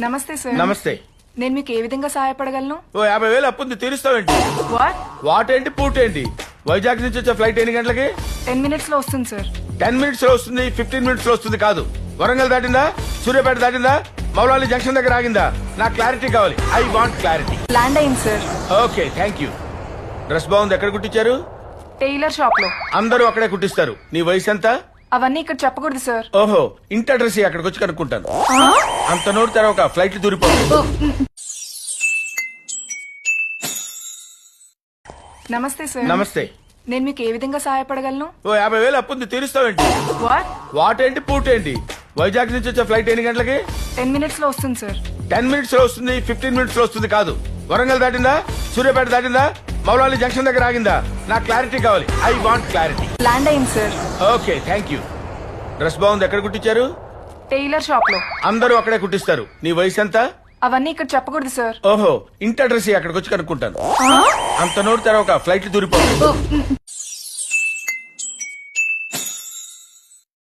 నమస్తే సార్. నమస్తే. నేను మీకు ఏ విధంగా సహాయపడగలను? ఓ 50,000 అప్పుంది, తీరుస్తావేంటి? వాట్? వాట్ ఏంటి పూట ఏంటి? వైజాగ్ నుంచి వచ్చే ఫ్లైట్ ఎన్ని గంటలకి? 10 minutes లో వస్తుంది సార్. 10 minutes లో వస్తుంది, 15 minutes లో వస్తుంది కాదు. వరంగల్ దాటిందా? సూర్యాపేట దాటిందా? మౌలాలి జంక్షన్ దగ్గర ఆగిందా? నాకు క్లారిటీ కావాలి. I want clarity. ల్యాండ్ అయింది sir. Okay, thank you. Dress బాగుంది. ఎక్కడ కుట్టించారు? టైలర్ షాప్ లో. అందరూ అక్కడే కుట్టిస్తారు. నీ వయసు ఎంత? అవన్నీ ఇక్కడ చెప్పకూడదు సార్. ఓహో, ఇంటి అడ్రస్ అక్కడికి వచ్చి కనుక్కుంటాను. అంత నోటి తర్వాత ఫ్లైట్ దూరిపోతుంది. నమస్తే సార్. నమస్తే. నేను మీకు ఏ విధంగా సహాయపడగలను? ఓ 50,000 అప్పుంది, తీరుస్తావేంటి? వాట్? వాట్ ఏంటి పూట ఏంటి? వైజాగ్ నుంచి వచ్చే ఫ్లైట్ ఎన్ని గంటలకి? 10 minutes లో వస్తుంది సార్. 10 minutes లో వస్తుంది, 15 minutes లో వస్తుంది కాదు. వరంగల్ దాటిందా? సూర్యాపేట దాటిందా? మౌలాలి జంక్షన్ దగ్గర ఆగిందా? నాకు క్లారిటీ కావాలి. I want clarity. ల్యాండ్ అయింది sir. Okay, thank you. Dress బాగుంది. ఎక్కడ కుట్టించారు? టైలర్ షాప్ లో. అందరూ అక్కడే కుట్టిస్తారు. నీ వయసు ఎంత? అవన్నీ ఇక్కడ చెప్పకూడదు సార్. ఓహో, ఇంటి అడ్రస్ అక్కడికి వచ్చి కనుక్కుంటాను. అంత నోటి తర్వాత ఫ్లైట్ దూరిపోతుంది.